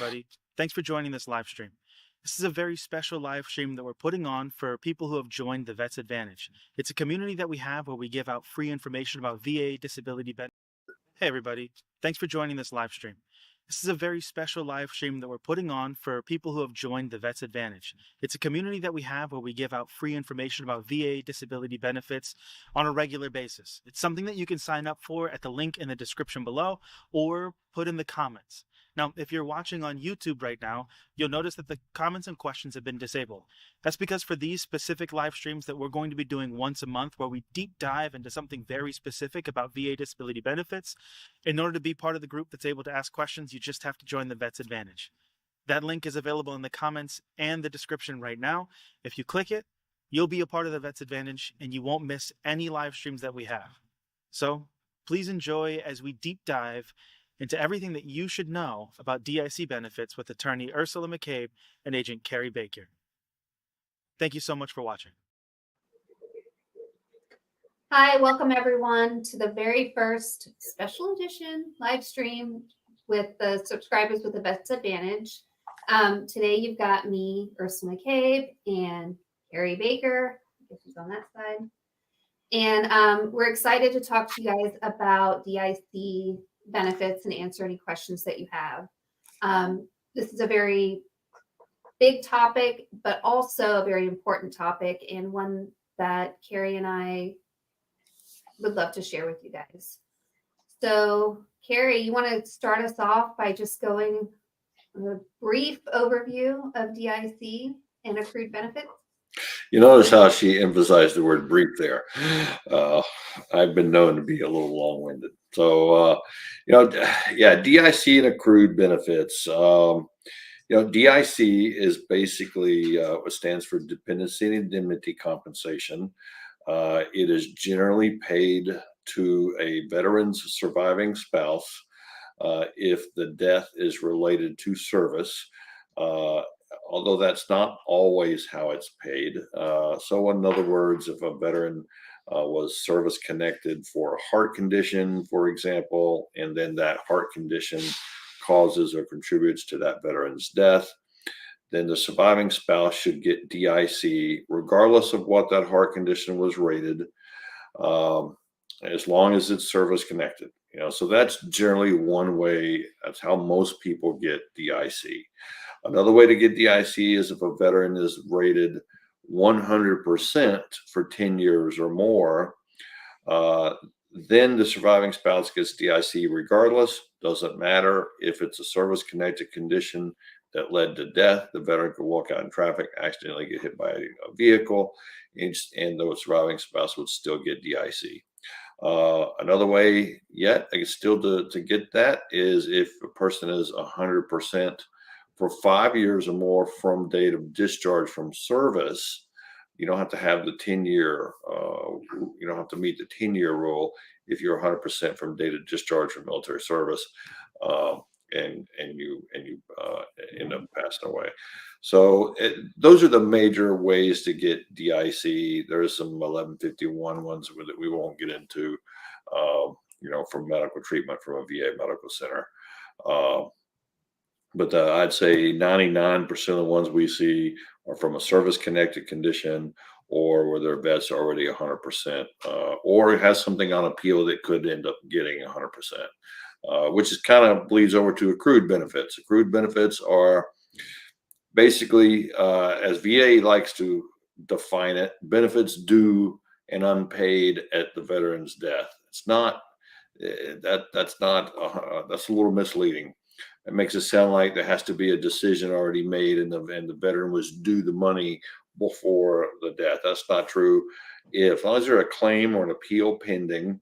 everybody. Thanks for joining this live stream. This is a very special live stream that we're putting on for people who have joined the Vets Advantage. It's a community that we have where we give out free information about VA disability benefits. Hey, everybody. Thanks for joining this live stream. This is a very special live stream that we're putting on for people who have joined the Vets Advantage. It's a community that we have where we give out free information about VA disability benefits on a regular basis. It's something that you can sign up for at the link in the description below or put in the comments. Now, if you're watching on YouTube right now, you'll notice that the comments and questions have been disabled. That's because for these specific live streams that we're going to be doing once a month, where we deep dive into something very specific about VA disability benefits, in order to be part of the group that's able to ask questions, you just have to join the Vets Advantage. That link is available in the comments and the description right now. If you click it, you'll be a part of the Vets Advantage and you won't miss any live streams that we have. So please enjoy as we deep dive into everything that you should know about DIC benefits with attorney Ursula Mecabe and agent Kerry Baker. Thank you so much for watching. Hi, welcome everyone to the very first special edition live stream with the subscribers with the Vets Advantage. Today you've got me, Ursula Mecabe, and Kerry Baker. I guess she's on that side. And we're excited to talk to you guys about DIC benefits and answer any questions that you have. This is a very big topic, but also a very important topic, and one that Kerry and I would love to share with you guys. So Kerry, you want to start us off by just going a brief overview of DIC and accrued benefits? You notice how she emphasized the word brief there. I've been known to be a little long-winded. So, yeah, DIC and accrued benefits. DIC is basically what stands for dependency and indemnity compensation. It is generally paid to a veteran's surviving spouse if the death is related to service. Although that's not always how it's paid. So in other words, if a veteran was service connected for a heart condition, for example, and then that heart condition causes or contributes to that veteran's death, then the surviving spouse should get DIC regardless of what that heart condition was rated, as long as it's service connected. So that's generally one way. That's how most people get DIC. Another way to get DIC is if a veteran is rated 100% for 10 years or more, then the surviving spouse gets DIC regardless. Doesn't matter if it's a service-connected condition that led to death. The veteran could walk out in traffic, accidentally get hit by a vehicle, and the surviving spouse would still get DIC. Another way yet, still to get that, is if a person is 100% for 5 years or more from date of discharge from service. You don't have to have the 10-year, you don't have to meet the 10-year rule if you're 100% from date of discharge from military service, and you end up passing away. So those are the major ways to get DIC. There's some 1151 ones that we won't get into, for medical treatment from a VA medical center. But I'd say 99% of the ones we see are from a service-connected condition, or where their vet's already 100%, or it has something on appeal that could end up getting 100%, which is kind of bleeds over to accrued benefits. Accrued benefits are basically, as VA likes to define it, benefits due and unpaid at the veteran's death. It's not that's a little misleading. It makes it sound like there has to be a decision already made and the veteran was due the money before the death. That's not true. As long as there's a claim or an appeal pending,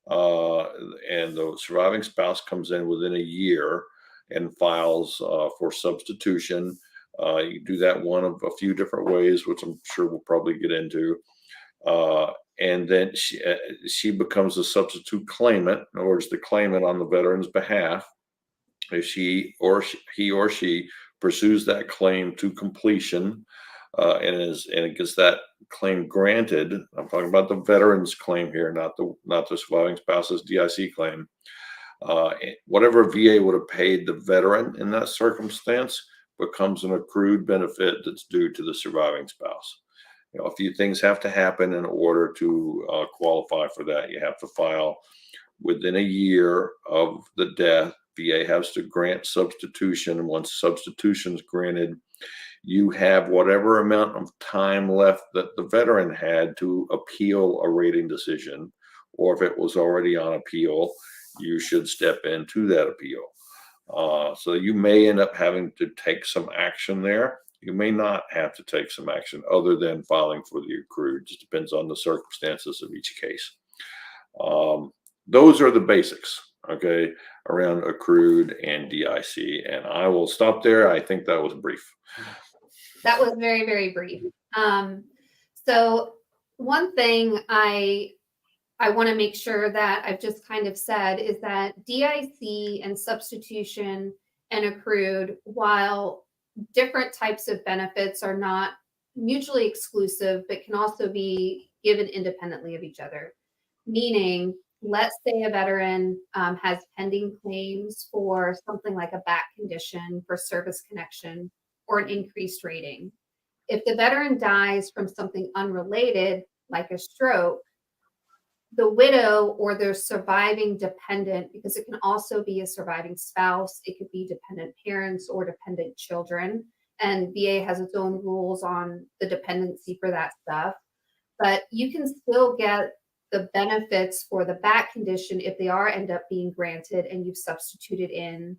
and the surviving spouse comes in within a year and files for substitution, you do that one of a few different ways, which I'm sure we'll probably get into. And then she becomes a substitute claimant, in other words, the claimant on the veteran's behalf. If he or she pursues that claim to completion, and it gets that claim granted. I'm talking about the veteran's claim here, not the surviving spouse's DIC claim. Whatever VA would have paid the veteran in that circumstance becomes an accrued benefit that's due to the surviving spouse. A few things have to happen in order to qualify for that. You have to file within a year of the death. VA has to grant substitution. Once substitution is granted, you have whatever amount of time left that the veteran had to appeal a rating decision, or if it was already on appeal, you should step into that appeal. So you may end up having to take some action there. You may not have to take some action other than filing for the accrued. Just depends on the circumstances of each case. Those are the basics, okay, around accrued and DIC. And I will stop there. I think that was brief. That was very, very brief. So one thing I want to make sure that I've just kind of said is that DIC and substitution and accrued, while different types of benefits are not mutually exclusive, but can also be given independently of each other. Meaning, let's say a veteran has pending claims for something like a back condition, for service connection, or an increased rating. If the veteran dies from something unrelated, like a stroke, the widow or their surviving dependent, because it can also be a surviving spouse, it could be dependent parents or dependent children, and VA has its own rules on the dependency for that stuff. But you can still get the benefits for the back condition if they are end up being granted and you've substituted in,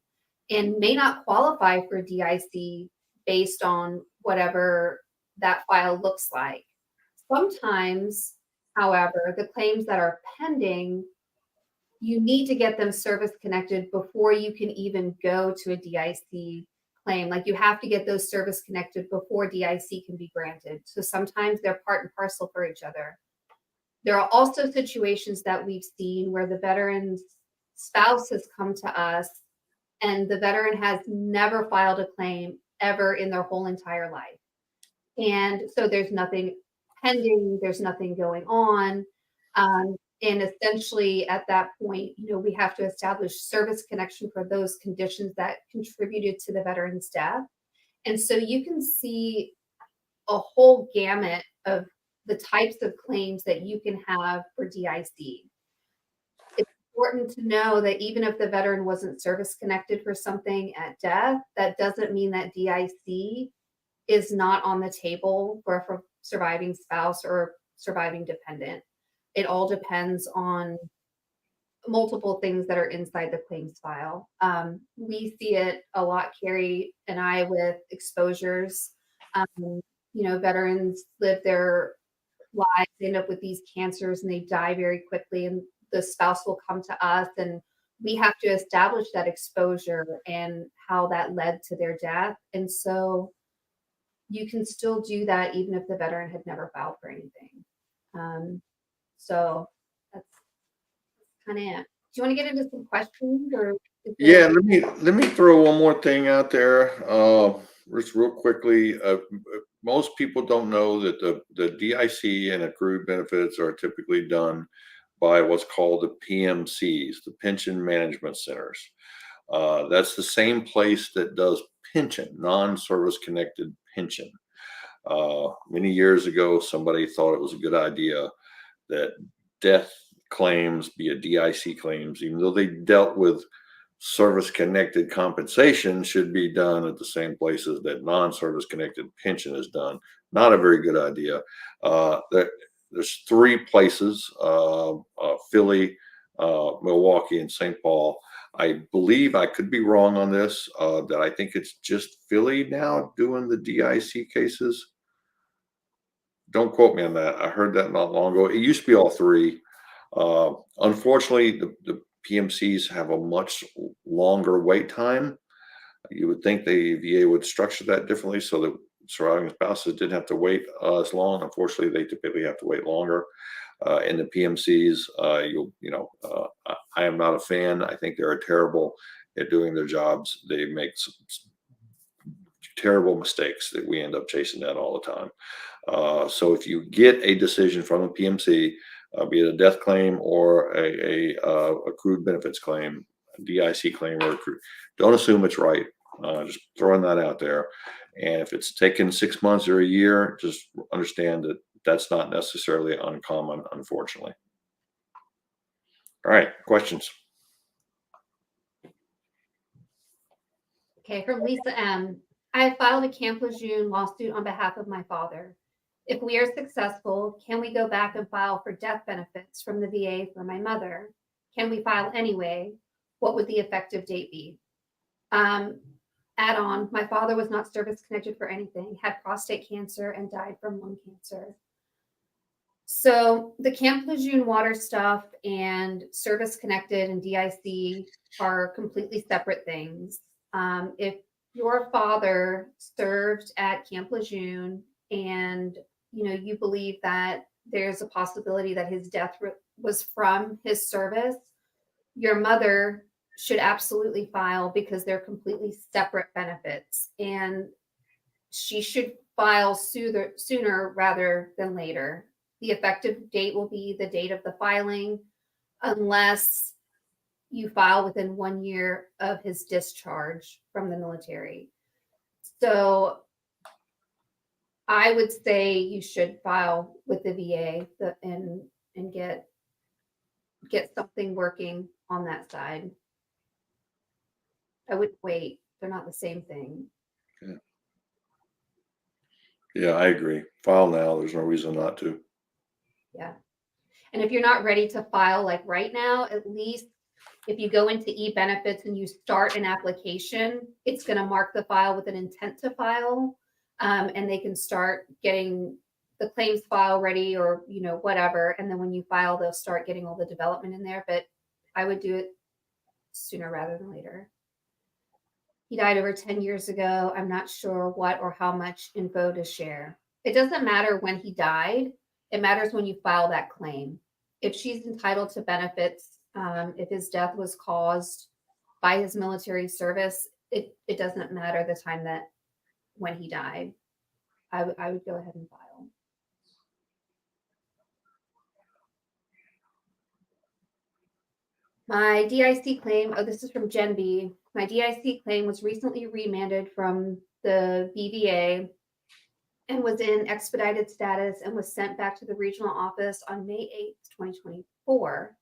and may not qualify for DIC based on whatever that file looks like. Sometimes, however, the claims that are pending, you need to get them service connected before you can even go to a DIC claim. Like, you have to get those service connected before DIC can be granted. So sometimes they're part and parcel for each other. There are also situations that we've seen where the veteran's spouse has come to us and the veteran has never filed a claim ever in their whole entire life. And so there's nothing pending, there's nothing going on. And essentially at that point, we have to establish service connection for those conditions that contributed to the veteran's death. And so you can see a whole gamut of the types of claims that you can have for DIC. It's important to know that even if the veteran wasn't service connected for something at death, that doesn't mean that DIC is not on the table for a surviving spouse or surviving dependent. It all depends on multiple things that are inside the claims file. We see it a lot, Kerry and I, with exposures. Veterans live their lives, end up with these cancers, and they die very quickly, and the spouse will come to us, and we have to establish that exposure and how that led to their death. And so you can still do that even if the veteran had never filed for anything. So that's kind of it. Do you want to get into some questions, or? Yeah, let me throw one more thing out there, just real quickly. Most people don't know that the DIC and accrued benefits are typically done by what's called the PMCs, the Pension Management Centers. That's the same place that does pension, non-service connected pension. Many years ago, somebody thought it was a good idea that death claims be a DIC claims, even though they dealt with service connected compensation, should be done at the same places that non-service connected pension is done. Not a very good idea. There's three places, Philly, Milwaukee, and St. Paul. I believe, I could be wrong on this, that I think it's just Philly now doing the DIC cases. Don't quote me on that. I heard that not long ago. It used to be all three. Unfortunately, the PMCs have a much longer wait time. You would think the VA would structure that differently so that surviving spouses didn't have to wait as long. Unfortunately, they typically have to wait longer. In the PMCs, I am not a fan. I think they're terrible at doing their jobs. They make some terrible mistakes that we end up chasing down all the time. So if you get a decision from a PMC, be it a death claim or a accrued benefits claim, DIC claim or accrued. Don't assume it's right. Just throwing that out there. And if it's taken 6 months or a year, just understand that that's not necessarily uncommon, unfortunately. All right, questions? Okay, from Lisa M. I have filed a Camp Lejeune lawsuit on behalf of my father. If we are successful, can we go back and file for death benefits from the VA for my mother? Can we file anyway? What would the effective date be? Add on, my father was not service connected for anything, had prostate cancer and died from lung cancer. So the Camp Lejeune water stuff and service connected and DIC are completely separate things. If your father served at Camp Lejeune and you believe that there's a possibility that his death was from his service, your mother should absolutely file because they're completely separate benefits, and she should file sooner rather than later. The effective date will be the date of the filing, unless you file within 1 year of his discharge from the military. So I would say you should file with the VA and get something working on that side. I wouldn't wait. They're not the same thing. Yeah, I agree. File now. There's no reason not to. Yeah. And if you're not ready to file like right now, at least if you go into e-benefits and you start an application, it's going to mark the file with an intent to file. And they can start getting the claims file ready or, whatever. And then when you file, they'll start getting all the development in there. But I would do it sooner rather than later. He died over 10 years ago. I'm not sure what or how much info to share. It doesn't matter when he died. It matters when you file that claim. If she's entitled to benefits, if his death was caused by his military service, it doesn't matter the time that when he died. I would go ahead and file. My DIC claim, this is from Gen B. My DIC claim was recently remanded from the BVA and was in expedited status and was sent back to the regional office on May 8th, 2024.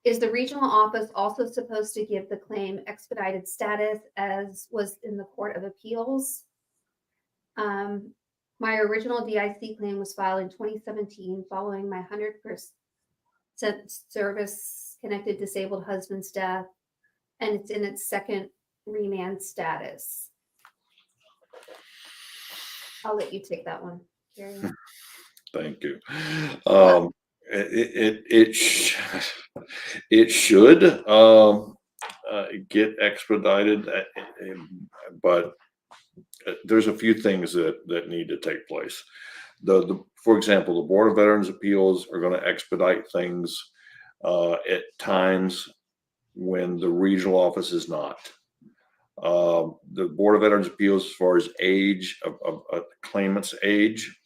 Is the regional office also supposed to give the claim expedited status as was in the Court of Appeals? My original DIC claim was filed in 2017 following my 100% service-connected disabled husband's death, and it's in its second remand status. I'll let you take that one, Kerry. Thank you. It should get expedited, but there's a few things that need to take place. For example, the Board of Veterans Appeals are going to expedite things at times when the regional office is not. The Board of Veterans Appeals, as far as age of a claimant's age,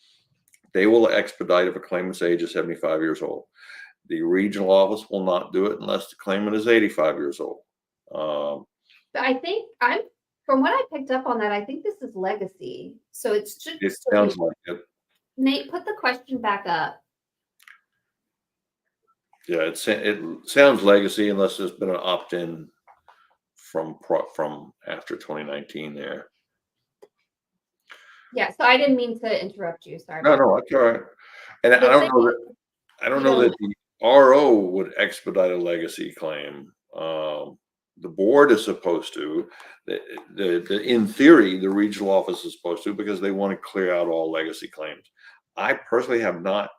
they will expedite if a claimant's age is 75 years old. The regional office will not do it unless the claimant is 85 years old. I think from what I picked up on that, I think this is legacy. So it sounds like it. Nate, put the question back up. Yeah, it sounds legacy unless there's been an opt-in from after 2019 there. Yeah, so I didn't mean to interrupt you. Sorry. No, that's all right. And I don't know that the RO would expedite a legacy claim. The board is supposed to. In theory, the regional office is supposed to, because they want to clear out all legacy claims. I personally have not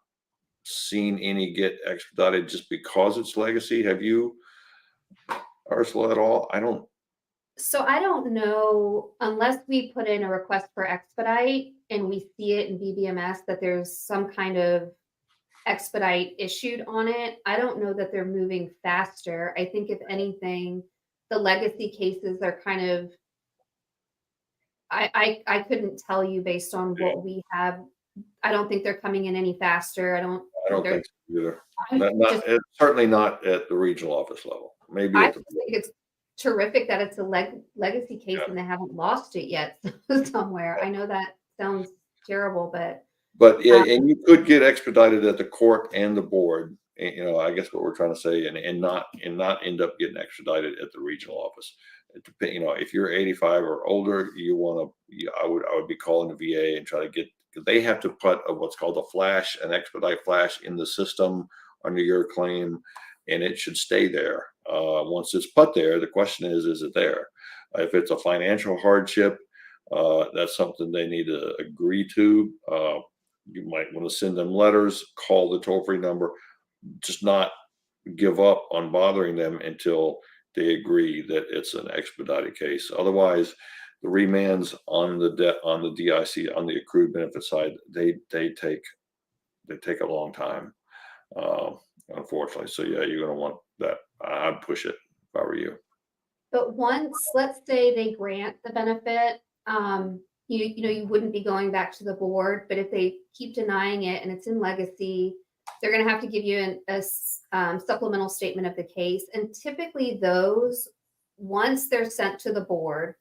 seen any get expedited just because it's legacy. Have you, Ursula, at all? I don't. So I don't know, unless we put in a request for expedite and we see it in BBMS that there's some kind of expedite issued on it. I don't know that they're moving faster. I think if anything, the legacy cases are kind of, I couldn't tell you based on what we have. I don't think they're coming in any faster. I don't think so either. It's certainly not at the regional office level. Maybe I think it's terrific that it's a legacy case and they haven't lost it yet somewhere. I know that sounds terrible, but yeah, and you could get expedited at the court and the board. I guess what we're trying to say, and not end up getting extradited at the regional office. If you're 85 or older, I would be calling the VA and try to get, because they have to put what's called an expedite flash in the system under your claim, and it should stay there. Once it's put there, the question is it there? If it's a financial hardship, that's something they need to agree to. You might want to send them letters, call the toll-free number, just not give up on bothering them until they agree that it's an expedited case. Otherwise, the remands on the DIC, on the accrued benefit side, they take a long time, unfortunately. So yeah, you're going to want that. I'd push it if I were you. but once, let's say they grant the benefit, you wouldn't be going back to the board, but if they keep denying it and it's in legacy, they're going to have to give you a supplemental statement of the case. And typically those, once they're sent to the board,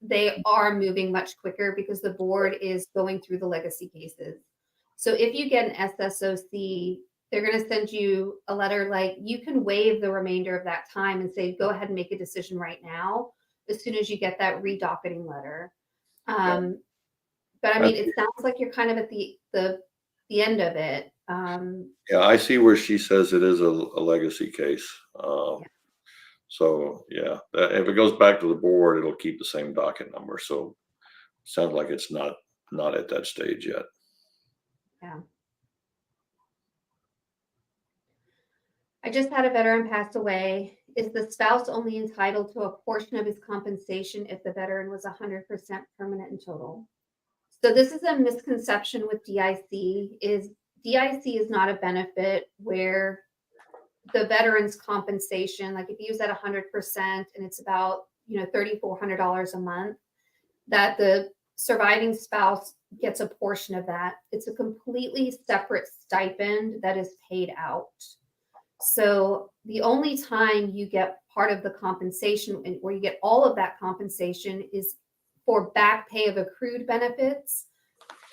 they are moving much quicker because the board is going through the legacy cases. So if you get an SSOC, they're going to send you a letter like, you can waive the remainder of that time and say, go ahead and make a decision right now, as soon as you get that redocketing letter. But I mean, it sounds like you're kind of at the end of it. Yeah, I see where she says it is a legacy case. So yeah, if it goes back to the board, it'll keep the same docket number. So it sounds like it's not at that stage yet. Yeah. I just had a veteran pass away. Is the spouse only entitled to a portion of his compensation if the veteran was 100% permanent and total? So this is a misconception with DIC. DIC is not a benefit where the veteran's compensation, like if you use that 100% and it's about $3,400 a month, that the surviving spouse gets a portion of that. It's a completely separate stipend that is paid out. So the only time you get part of the compensation, where you get all of that compensation, is for back pay of accrued benefits.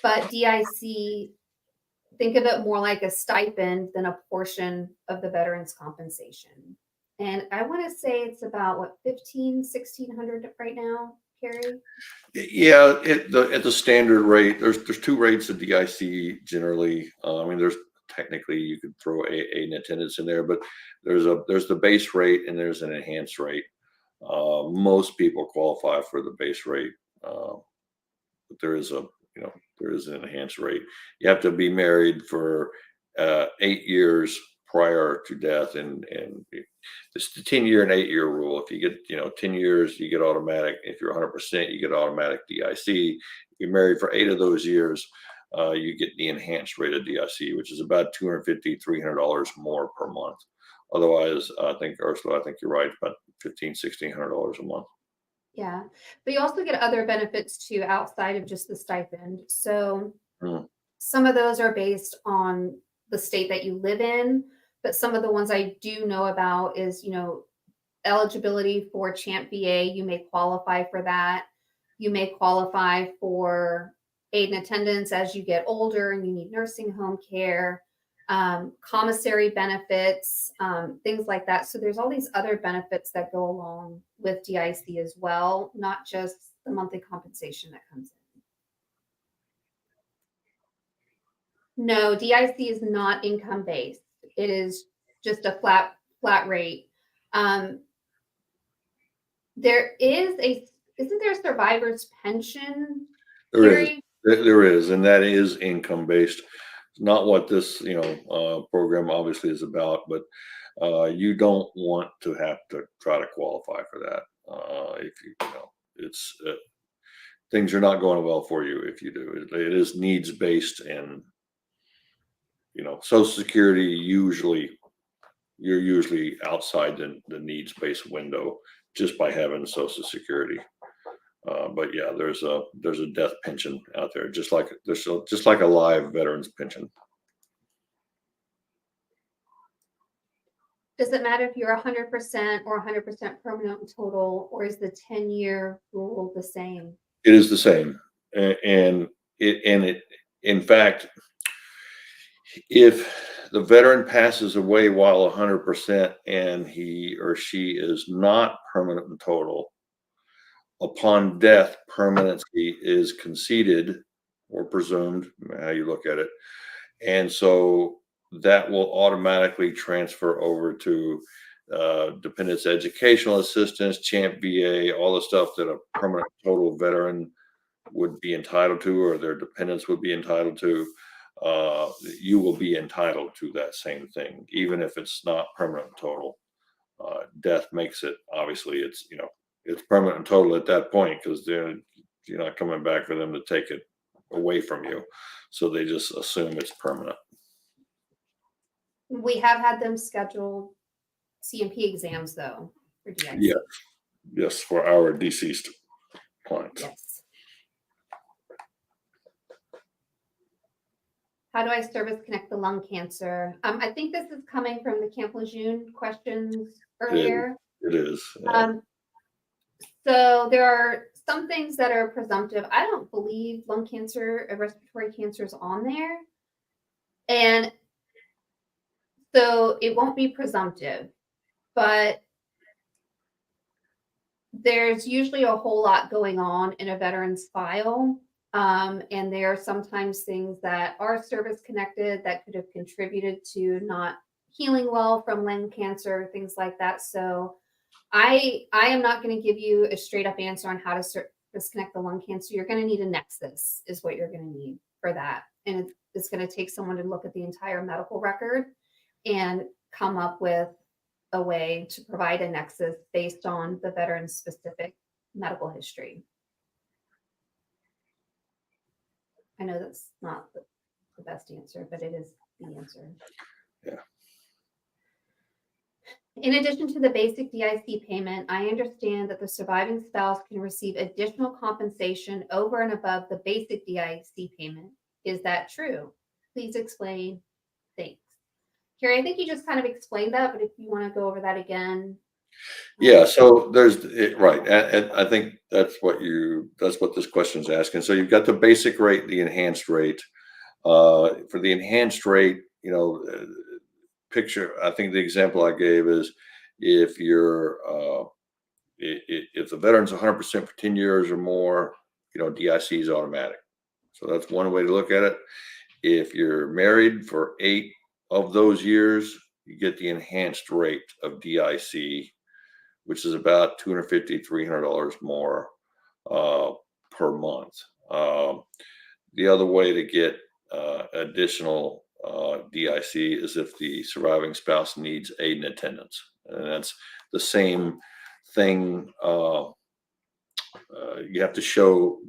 But DIC, think of it more like a stipend than a portion of the veteran's compensation. And I want to say it's about $1,600 right now, Kerry? Yeah, at the standard rate, there's two rates of DIC generally. I mean, there's technically you could throw an attendance in there, but there's the base rate and there's an enhanced rate. Most people qualify for the base rate, but there is an enhanced rate. You have to be married for 8 years prior to death, and it's the 10-year and 8-year rule. If you get 10 years, you get automatic. If you're 100%, you get automatic DIC. If you're married for 8 of those years, you get the enhanced rate of DIC, which is about $250, $300 more per month. Otherwise, I think Ursula, you're right, about $1,500, $1,600 a month. Yeah, but you also get other benefits too outside of just the stipend. So some of those are based on the state that you live in, but some of the ones I do know about is, eligibility for CHAMP VA. You may qualify for that. You may qualify for aid and attendance as you get older and you need nursing home care, commissary benefits, things like that. So there's all these other benefits that go along with DIC as well, not just the monthly compensation that comes in. No, DIC is not income based. It is just a flat rate. Isn't there a survivor's pension? There is, and that is income based. Not what this program obviously is about, but you don't want to have to try to qualify for that. If it's things are not going well for you if you do. It is needs based, and Social Security you're usually outside the needs based window just by having Social Security. But yeah, there's a death pension out there, just like a live veterans pension. Does it matter if you're 100% or 100% permanent and total, or is the 10-year rule the same? It is the same, in fact, if the veteran passes away while 100% and he or she is not permanent and total, upon death, permanency is conceded or presumed, how you look at it. And so that will automatically transfer over to dependents educational assistance, CHAMP VA, all the stuff that a permanent total veteran would be entitled to, or their dependents would be entitled to. You will be entitled to that same thing, even if it's not permanent total. Death makes it, obviously, it's permanent and total at that point, because you're not coming back for them to take it away from you. So they just assume it's permanent. We have had them schedule CMP exams though for DIC. Yes, for our deceased clients. Yes. How do I service connect the lung cancer? I think this is coming from the Camp Lejeune questions earlier. It is. So there are some things that are presumptive. I don't believe lung cancer or respiratory cancer is on there. And so it won't be presumptive, but there's usually a whole lot going on in a veteran's file. And there are sometimes things that are service connected that could have contributed to not healing well from lung cancer, things like that. So I am not going to give you a straight up answer on how to service connect the lung cancer. You're going to need a nexus is what you're going to need for that. And it's going to take someone to look at the entire medical record and come up with a way to provide a nexus based on the veteran's specific medical history. I know that's not the best answer, but it is the answer. Yeah. In addition to the basic DIC payment, I understand that the surviving spouse can receive additional compensation over and above the basic DIC payment. Is that true? Please explain. Thanks. Kerry, I think you just kind of explained that, but if you want to go over that again. Yeah, so there's right, and I think that's what this question is asking. So you've got the basic rate, the enhanced rate. For the enhanced rate, picture. I think the example I gave is if you're if the veteran's 100% for 10 years or more, DIC is automatic. So that's one way to look at it. If you're married for 8 of those years, you get the enhanced rate of DIC, which is about $250, $300 more per month. The other way to get additional DIC is if the surviving spouse needs aid and attendance, and that's the same thing. You have to show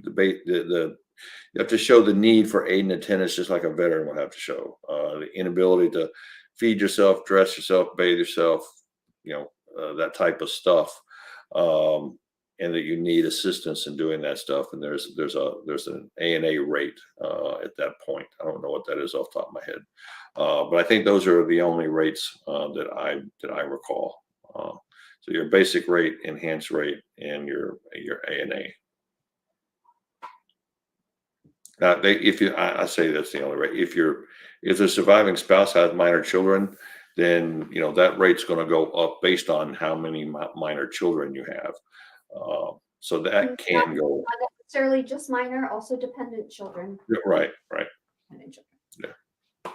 you have to show the need for aid and attendance, just like a veteran would have to show the inability to feed yourself, dress yourself, bathe yourself, that type of stuff, and that you need assistance in doing that stuff. And there's an ANA rate at that point. I don't know what that is off the top of my head, but I think those are the only rates that I recall. So your basic rate, enhanced rate, and your ANA. Now, I say that's the only rate. If the surviving spouse has minor children, then that rate's going to go up based on how many minor children you have. So that can go. Not necessarily just minor, also dependent children. Right. Dependent children. Yeah.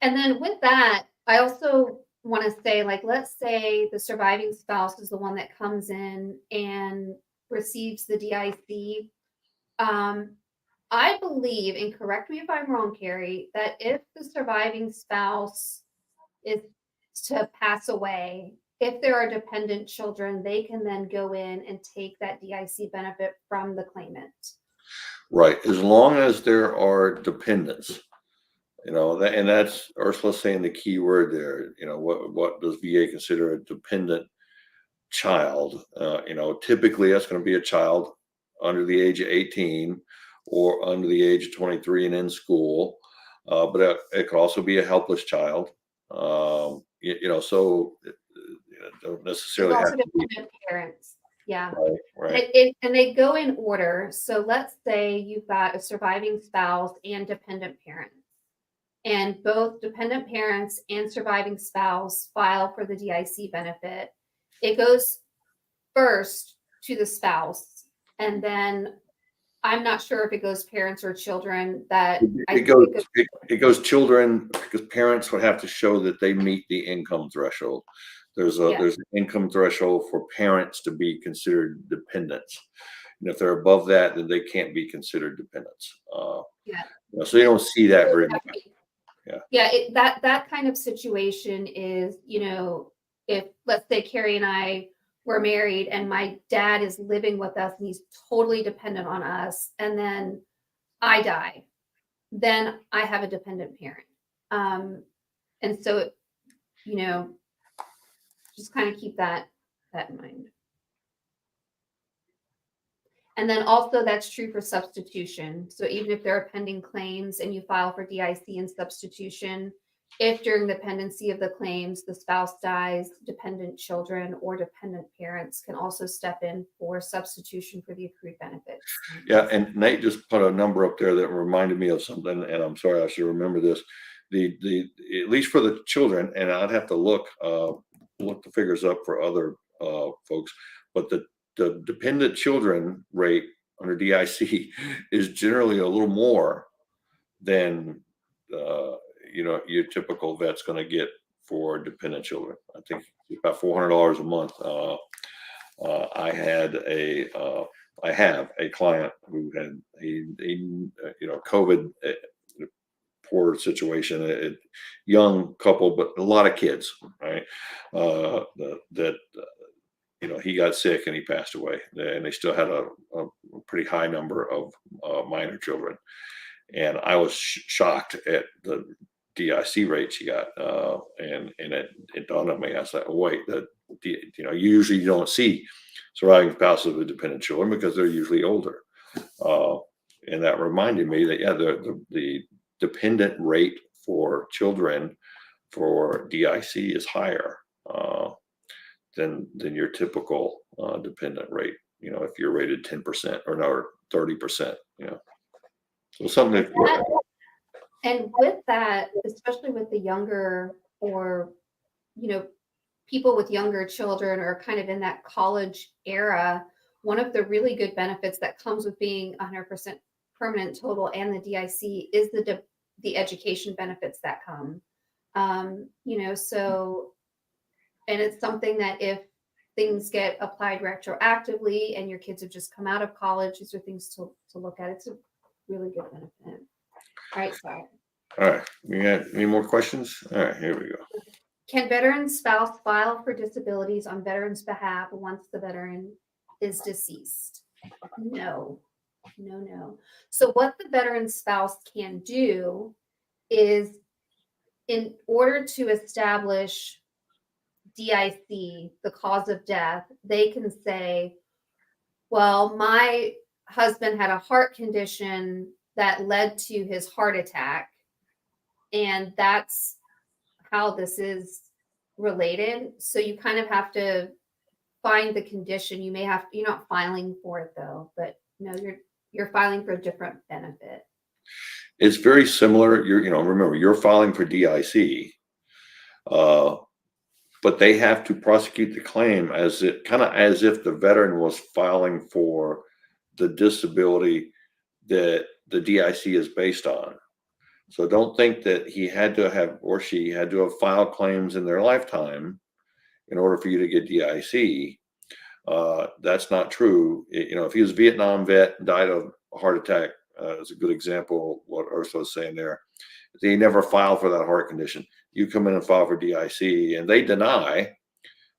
And then with that, I also want to say, let's say the surviving spouse is the one that comes in and receives the DIC. I believe, and correct me if I'm wrong, Kerry, that if the surviving spouse is to pass away, if there are dependent children, they can then go in and take that DIC benefit from the claimant. Right, as long as there are dependents, and that's Ursula saying the key word there. What does VA consider a dependent child? Typically that's going to be a child under the age of 18 or under the age of 23 and in school, but it could also be a helpless child. so don't There's necessarily have also to be dependent parents. Yeah. right. And they go in order. So let's say you've got a surviving spouse and dependent parents, and both dependent parents and surviving spouse file for the DIC benefit. It goes first to the spouse, and then I'm not sure if it goes parents or children. That It goes children, because parents would have to show that they meet the income threshold. There's an income threshold for parents to be considered dependents, and if they're above that, then they can't be considered dependents. So you don't see that very much. That kind of situation is, if let's say Kerry and I were married and my dad is living with us and he's totally dependent on us, and then I die, then I have a dependent parent. And so, just kind of keep that in mind. And then also that's true for substitution. So even if there are pending claims and you file for DIC and substitution, if during the pendency of the claims the spouse dies, dependent children or dependent parents can also step in for substitution for the accrued benefits. Yeah, and Nate just put a number up there that reminded me of something, and I'm sorry, I should remember this. The at least for the children, and I'd have to look the figures up for other folks, but the dependent children rate under DIC is generally a little more than your typical vet's going to get for dependent children. I think about $400 a month. I have a client who had a COVID poor situation, a young couple, but a lot of kids, right? He got sick and he passed away, and they still had a pretty high number of minor children. And I was shocked at the DIC rate she got, and it dawned on me. I was like, oh, wait, usually you don't see surviving spouses with dependent children because they're usually older. And that reminded me that the dependent rate for children for DIC is higher than your typical dependent rate. If you're rated 10% or 30%, so something and with that, especially with the younger or people with younger children or kind of in that college era, one of the really good benefits that comes with being 100% permanent total and the DIC is the education benefits that come. So, and it's something that if things get applied retroactively and your kids have just come out of college, these are things to look at. It's a really good benefit. All right, sorry. All right, we got any more questions? All right, here we go. Can veteran spouse file for disabilities on veteran's behalf once the veteran is deceased? No. So what the veteran spouse can do is, in order to establish DIC, the cause of death, they can say, well, my husband had a heart condition that led to his heart attack, and that's how this is related. So you kind of have to find the condition. You're not filing for it though, but no, you're filing for a different benefit. It's very similar. Remember, you're filing for DIC, but they have to prosecute the claim as if the veteran was filing for the disability that the DIC is based on. So don't think that he had to have, or she had to have filed claims in their lifetime in order for you to get DIC. That's not true. If he was a Vietnam vet and died of a heart attack, is a good example of what Ursula was saying there. They never filed for that heart condition. You come in and file for DIC and they deny,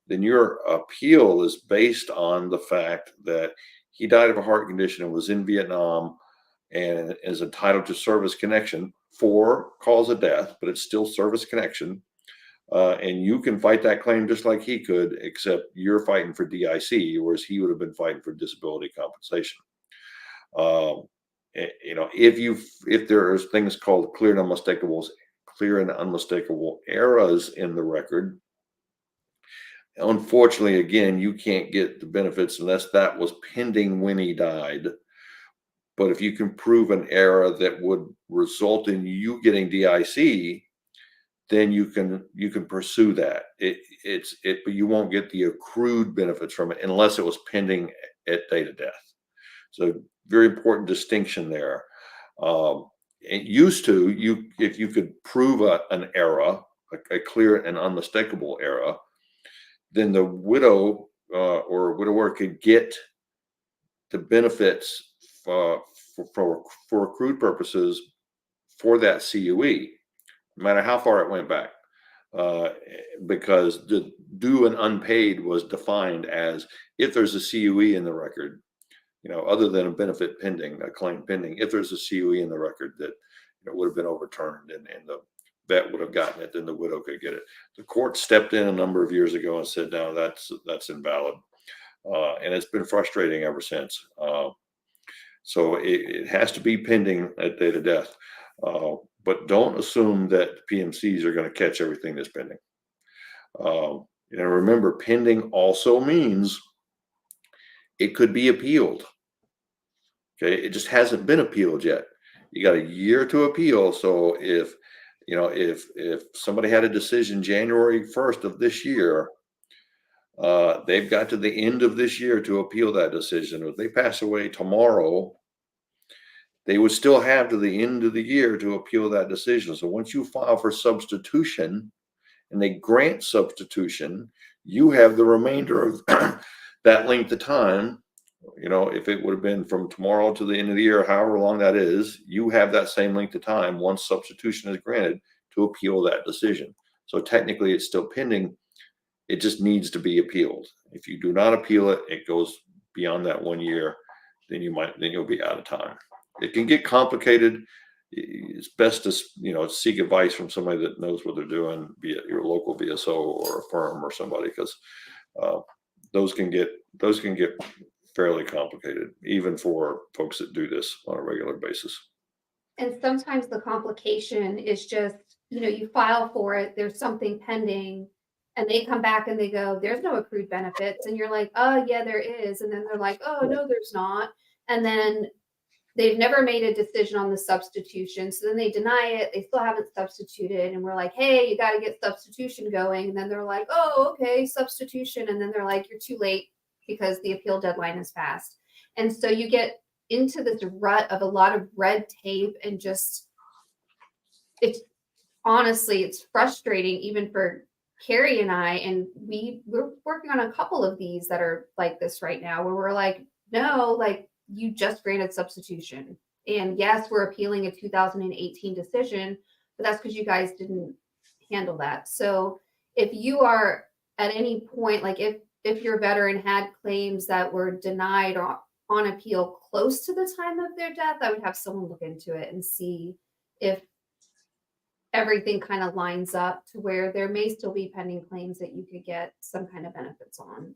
then your appeal is based on the fact that he died of a heart condition and was in Vietnam and is entitled to service connection for cause of death, but it's still service connection. And you can fight that claim just like he could, except you're fighting for DIC, whereas he would have been fighting for disability compensation. If there's things called clear and unmistakable clear and unmistakable errors in the record, unfortunately, again, you can't get the benefits unless that was pending when he died. But if you can prove an error that would result in you getting DIC, then you can pursue that. But you won't get the accrued benefits from it unless it was pending at date of death. So very important distinction there. It used to, if you could prove an error, a clear and unmistakable error, then the widow or widower could get the benefits for accrued purposes for that CUE, no matter how far it went back, because the due and unpaid was defined as if there's a CUE in the record, other than a benefit pending, a claim pending, if there's a CUE in the record that would have been overturned and the vet would have gotten it, then the widow could get it. The court stepped in a number of years ago and said, no, that's invalid. And it's been frustrating ever since. So it has to be pending at date of death. But don't assume that PMCs are going to catch everything that's pending. Remember, pending also means it could be appealed. Okay, it just hasn't been appealed yet. You got a year to appeal. So if somebody had a decision January 1st of this year, they've got to the end of this year to appeal that decision. If they pass away tomorrow, they would still have to the end of the year to appeal that decision. So once you file for substitution and they grant substitution, you have the remainder of that length of time. If it would have been from tomorrow to the end of the year, however long that is, you have that same length of time once substitution is granted to appeal that decision. So technically it's still pending. It just needs to be appealed. If you do not appeal it, it goes beyond that 1 year, then you'll be out of time. It can get complicated. It's best to seek advice from somebody that knows what they're doing, be it your local VSO or a firm or somebody, because those can get fairly complicated, even for folks that do this on a regular basis. And sometimes the complication is just, you file for it, there's something pending, and they come back and they go, there's no accrued benefits. And you're like, oh, yeah, there is. And then they're like, oh, no, there's not. And then they've never made a decision on the substitution. So then they deny it. They still haven't substituted. And we're like, hey, you got to get substitution going. And then they're like, oh, okay, substitution. And then they're like, you're too late because the appeal deadline is passed. And so you get into this rut of a lot of red tape, and just, it's frustrating even for Kerry and I. And we're working on a couple of these that are like this right now, where we're like, no, like, you just granted substitution. And yes, we're appealing a 2018 decision, but that's because you guys didn't handle that. So if you are at any point, like if your veteran had claims that were denied on appeal close to the time of their death, I would have someone look into it and see if everything kind of lines up to where there may still be pending claims that you could get some kind of benefits on.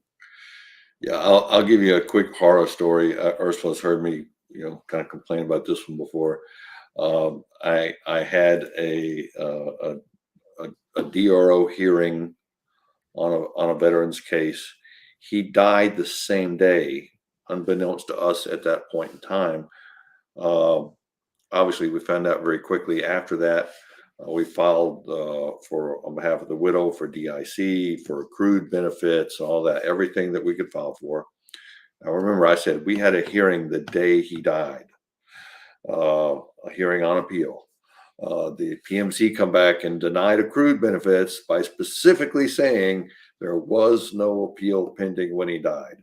Yeah, I'll give you a quick horror story. Ursula's heard me, kind of complain about this one before. I had a DRO hearing on a veteran's case. He died the same day, unbeknownst to us at that point in time. Obviously, we found out very quickly after that. We filed on behalf of the widow for DIC, for accrued benefits, all that, everything that we could file for. I remember I said we had a hearing the day he died, a hearing on appeal. The PMC come back and denied accrued benefits by specifically saying there was no appeal pending when he died.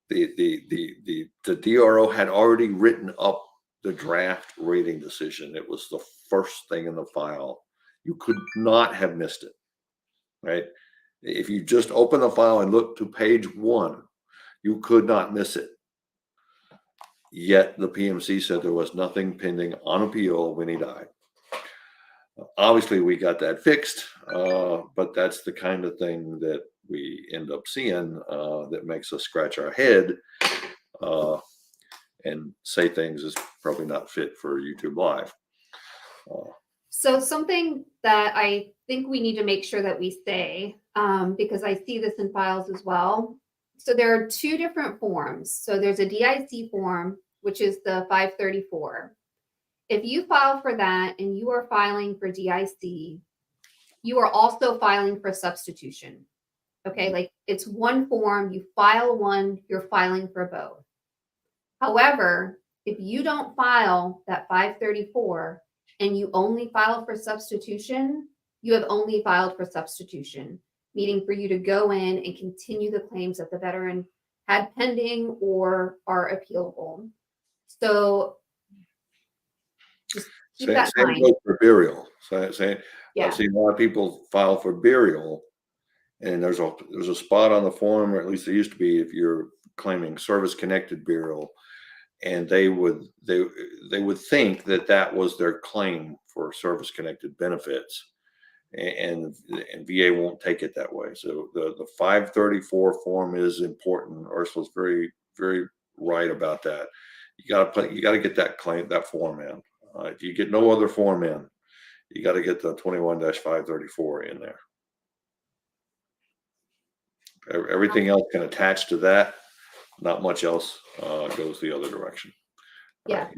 The DRO had already written up the draft rating decision. It was the first thing in the file. You could not have missed it, right? If you just open the file and look to page 1, you could not miss it. Yet the PMC said there was nothing pending on appeal when he died. Obviously, we got that fixed, but that's the kind of thing that we end up seeing that makes us scratch our head and say things is probably not fit for YouTube Live. So something that I think we need to make sure that we say, because I see this in files as well. So there are two different forms. So there's a DIC form, which is the 534. If you file for that and you are filing for DIC, you are also filing for substitution. Okay, like it's one form, you file one, you're filing for both. However, if you don't file that 534 and you only file for substitution, you have only filed for substitution, meaning for you to go in and continue the claims that the veteran had pending or are appealable. So just keep that in Same mind. goes for burial. Yeah. I've seen a lot of people file for burial, and there's a spot on the form, or at least there used to be, if you're claiming service-connected burial, and they would think that was their claim for service-connected benefits, and VA won't take it that way. So the 534 form is important. Ursula's very, very right about that. You got to get that form in. If you get no other form in, you got to get the 21-534 in there. Everything else can attach to that. Not much else goes the other direction. Yeah.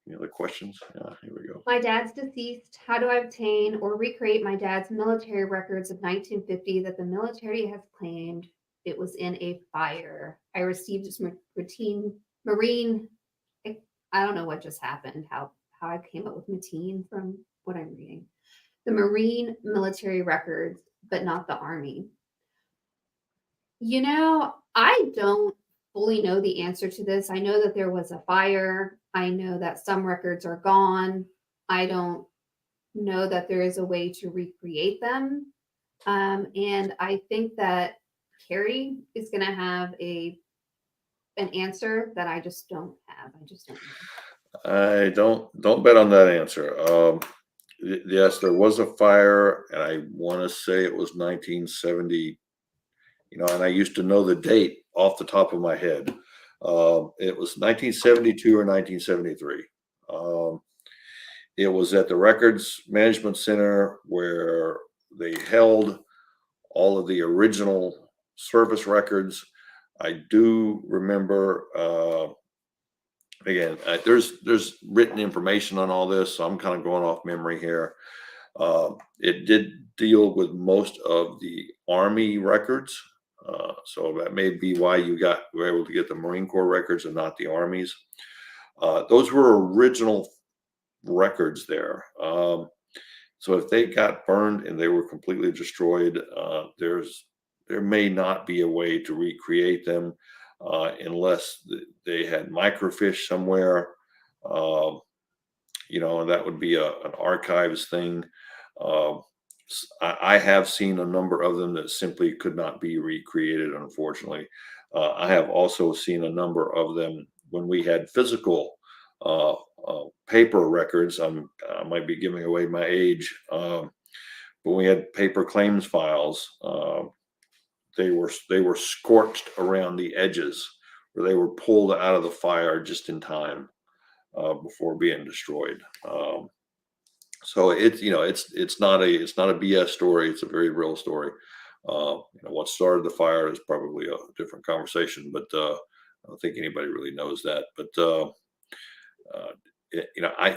Any other questions? Yeah, here we go. My dad's deceased. How do I obtain or recreate my dad's military records of 1950 that the military has claimed it was in a fire? I received some marine. I don't know what just happened, how I came up with Mateen from what I'm reading. The Marine military records, but not the Army. You know, I don't fully know the answer to this. I know that there was a fire. I know that some records are gone. I don't know that there is a way to recreate them. And I think that Kerry is going to have an answer that I just don't have. I just don't know. I don't bet on that answer. Yes, there was a fire, and I want to say it was 1970. And I used to know the date off the top of my head. It was 1972 or 1973. It was at the Records Management Center where they held all of the original service records. I do remember, again, there's written information on all this, so I'm kind of going off memory here. It did deal with most of the Army records. So that may be why you were able to get the Marine Corps records and not the Army's. Those were original records there. So if they got burned and they were completely destroyed, there may not be a way to recreate them unless they had microfiche somewhere. And that would be an archives thing. I have seen a number of them that simply could not be recreated, unfortunately. I have also seen a number of them when we had physical paper records. I might be giving away my age, but we had paper claims files. They were scorched around the edges, where they were pulled out of the fire just in time before being destroyed. So it's not a BS story. It's a very real story. What started the fire is probably a different conversation, but I don't think anybody really knows that. But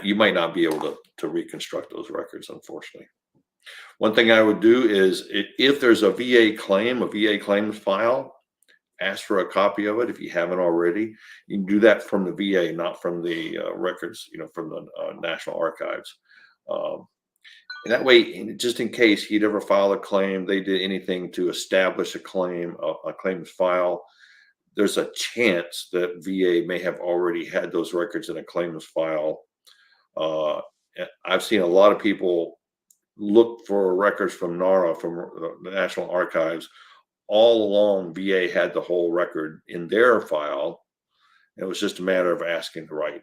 you might not be able to reconstruct those records, unfortunately. One thing I would do is, if there's a VA claims file, ask for a copy of it if you haven't already. You can do that from the VA, not from the records, from the National Archives. And that way, just in case he'd ever file a claim, they did anything to establish a claim, a claims file, there's a chance that VA may have already had those records in a claims file. I've seen a lot of people look for records from NARA, from the National Archives. All along, VA had the whole record in their file. It was just a matter of asking the right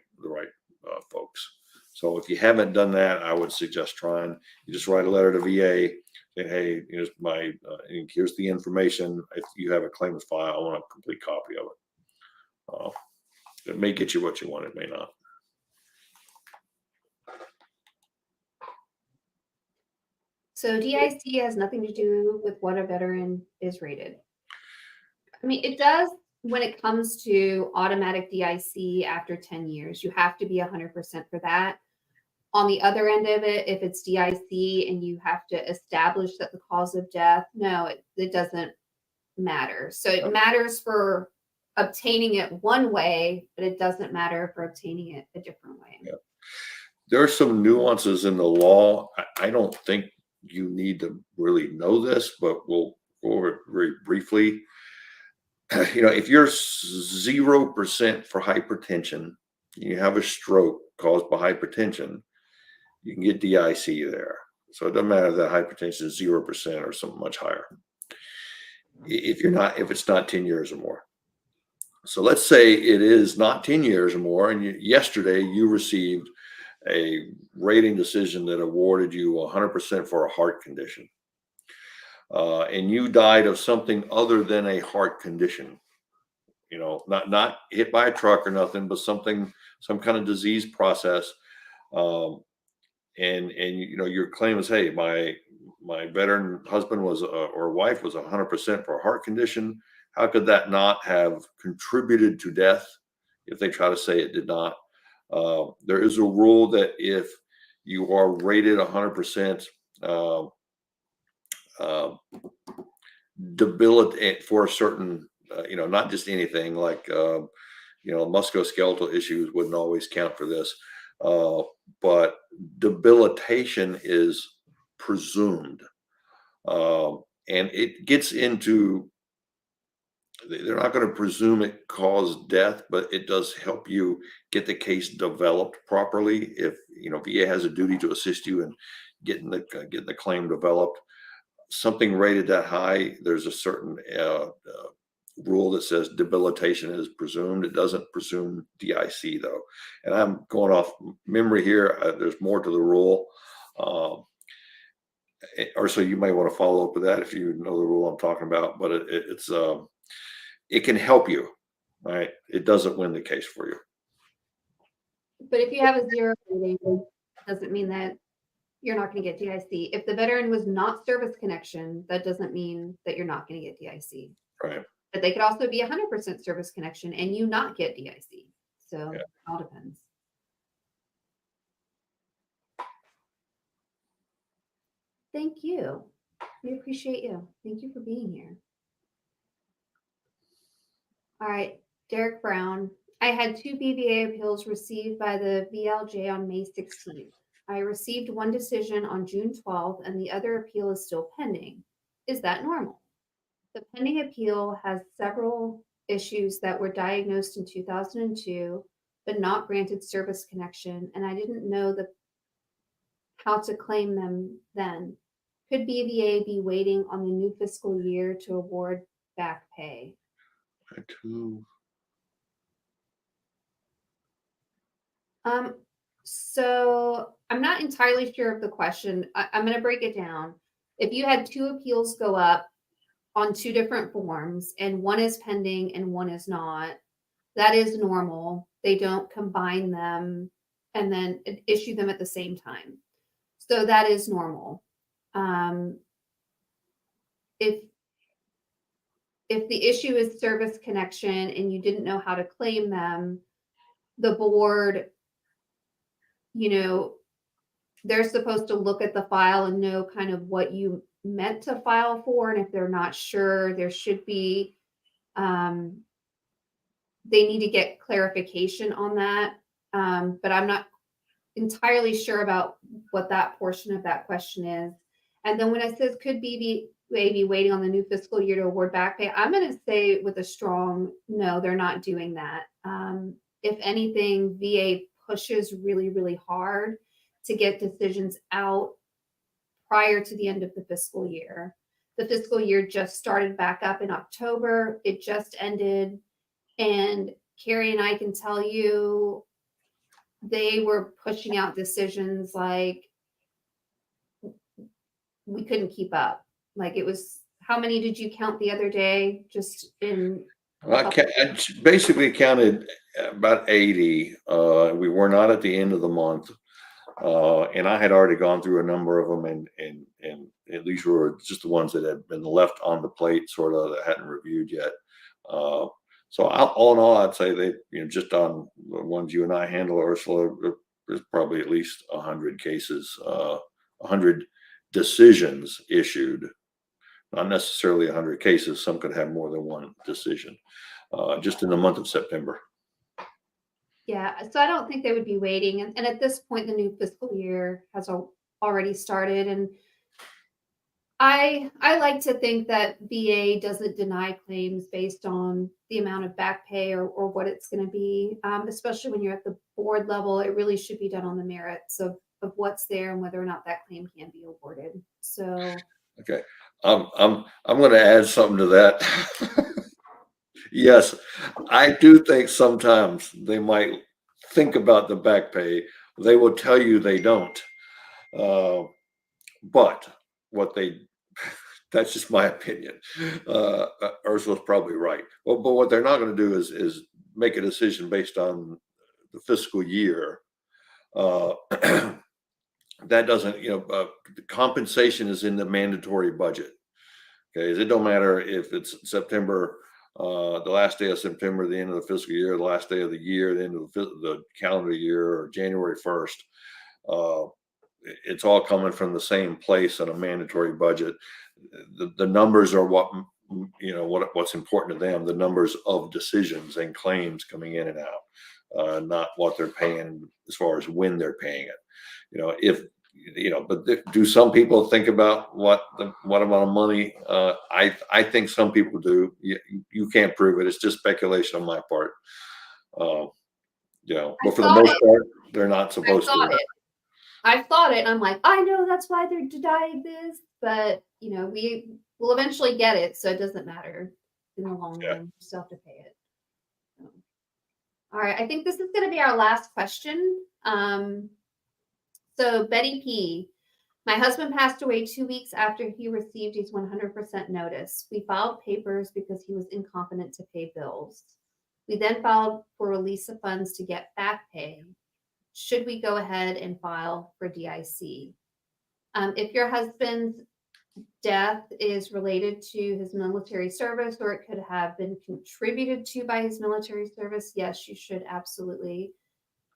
folks. So if you haven't done that, I would suggest trying. You just write a letter to VA saying, "Hey, here's the information. If you have a claims file, I want a complete copy of it." It may get you what you want. It may not. So DIC has nothing to do with what a veteran is rated. I mean, it does when it comes to automatic DIC after 10 years. You have to be 100% for that. On the other end of it, if it's DIC and you have to establish that the cause of death, no, it doesn't matter. So it matters for obtaining it one way, but it doesn't matter for obtaining it a different way. Yeah. There are some nuances in the law. I don't think you need to really know this, but we'll go over it very briefly. If you're 0% for hypertension, you have a stroke caused by hypertension, you can get DIC there. So it doesn't matter that hypertension is 0% or something much higher. If it's not 10 years or more. So let's say it is not 10 years or more, and yesterday you received a rating decision that awarded you 100% for a heart condition. And you died of something other than a heart condition, not hit by a truck or nothing, but some kind of disease process. And your claim is, hey, my veteran husband was or wife was 100% for a heart condition. How could that not have contributed to death if they try to say it did not? There is a rule that if you are rated 100% debilitate for a certain, not just anything like, musculoskeletal issues wouldn't always count for this. But debilitation is presumed. And it gets into, they're not going to presume it caused death, but it does help you get the case developed properly. If, VA has a duty to assist you in getting the claim developed. Something rated that high, there's a certain rule that says debilitation is presumed. It doesn't presume DIC though. And I'm going off memory here. There's more to the rule. Ursula, you may want to follow up with that if you know the rule I'm talking about, but it can help you, right? It doesn't win the case for you. But if you have a 0 rating, it doesn't mean that you're not going to get DIC. If the veteran was not service connection, that doesn't mean that you're not going to get DIC. Right. But they could also be 100% service connection and you not get DIC. So it all depends. Thank you. We appreciate you. Thank you for being here. All right, Derek Brown. I had 2 BVA appeals received by the VLJ on May 16th. I received one decision on June 12th and the other appeal is still pending. Is that normal? The pending appeal has several issues that were diagnosed in 2002, but not granted service connection, and I didn't know how to claim them then. Could BVA be waiting on the new fiscal year to award back pay? So I'm not entirely sure of the question. I'm going to break it down. If you had 2 appeals go up on 2 different forms and one is pending and one is not, that is normal. They don't combine them and then issue them at the same time. So that is normal. If the issue is service connection and you didn't know how to claim them, the board, they're supposed to look at the file and know kind of what you meant to file for. And if they're not sure, there should be, they need to get clarification on that. But I'm not entirely sure about what that portion of that question is. And then when it says could be waiting on the new fiscal year to award back pay, I'm going to say with a strong no, they're not doing that. If anything, VA pushes really, really hard to get decisions out prior to the end of the fiscal year. The fiscal year just started back up in October. It just ended. And Kerry and I can tell you, they were pushing out decisions like we couldn't keep up. Like it was, how many did you count the other day? Just in I basically counted about 80. We were not at the end of the month. And I had already gone through a number of them, and at least were just the ones that had been left on the plate, sort of, that hadn't reviewed yet. So all in all, I'd say they, just on the ones you and I handle, Ursula, there's probably at least 100 cases, 100 decisions issued. Not necessarily 100 cases. Some could have more than one decision, just in the month of September. Yeah, so I don't think they would be waiting. And at this point, the new fiscal year has already started. And I like to think that VA doesn't deny claims based on the amount of back pay or what it's going to be, especially when you're at the board level. It really should be done on the merits of what's there and whether or not that claim can be awarded. So, okay, I'm going to add something to that. Yes, I do think sometimes they might think about the back pay. They will tell you they don't. But what they, that's just my opinion. Ursula's probably right. Well, but what they're not going to do is make a decision based on the fiscal year. That doesn't, the compensation is in the mandatory budget. Okay, it don't matter if it's September, the last day of September, the end of the fiscal year, the last day of the year, the end of the calendar year, or January 1st. It's all coming from the same place on a mandatory budget. The numbers are what's important to them. The numbers of decisions and claims coming in and out, not what they're paying as far as when they're paying it. But do some people think about what amount of money? I think some people do. You can't prove it. It's just speculation on my part. But for the most part, they're not supposed to. I've thought it, and I'm like, I know that's why they're denying this, but we will eventually get it, so it doesn't matter in the long run. You still have to pay it. All right, I think this is going to be our last question. So Betty P, my husband passed away 2 weeks after he received his 100% notice. We filed papers because he was incompetent to pay bills. We then filed for release of funds to get back pay. Should we go ahead and file for DIC? If your husband's death is related to his military service, or it could have been contributed to by his military service, yes, you should absolutely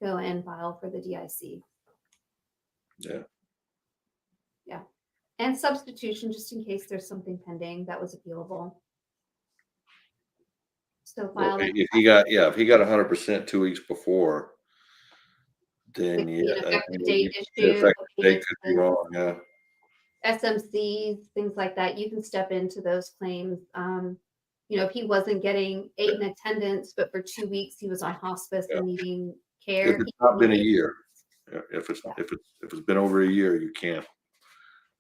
go and file for the DIC. Yeah. Yeah. And substitution, just in case there's something pending that was appealable. So file. Well, if he got 100% 2 weeks before, then effective date issue. Effective date could be wrong. Yeah. SMCs, things like that. You can step into those claims. If he wasn't getting aid and attendance, but for 2 weeks he was on hospice and needing care. If it's not been a year, if it's been over a year, you can't.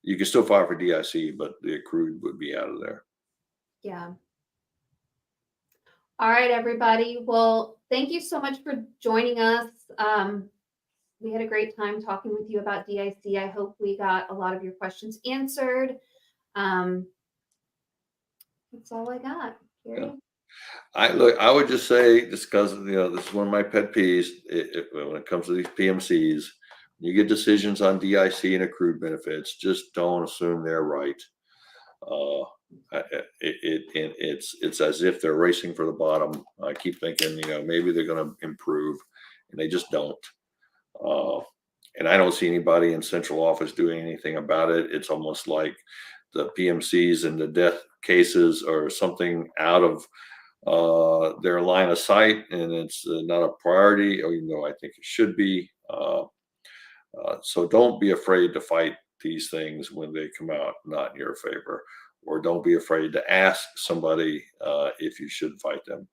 You can still file for DIC, but the accrued would be out of there. Yeah. All right, everybody. Well, thank you so much for joining us. We had a great time talking with you about DIC. I hope we got a lot of your questions answered. That's all I got. Kerry? Yeah. I would just say, just because this is one of my pet peeves. When it comes to these PMCs, when you get decisions on DIC and accrued benefits, just don't assume they're right. It's as if they're racing for the bottom. I keep thinking, maybe they're going to improve, and they just don't. And I don't see anybody in central office doing anything about it. It's almost like the PMCs and the death cases are something out of their line of sight, and it's not a priority, even though I think it should be. So don't be afraid to fight these things when they come out not in your favor, or don't be afraid to ask somebody if you should fight them.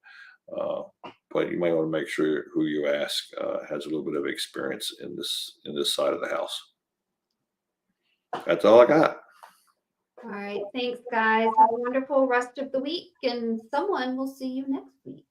But you might want to make sure who you ask has a little bit of experience in this side of the house. That's all I got. All right. Thanks, guys. Have a wonderful rest of the week, and someone will see you next week.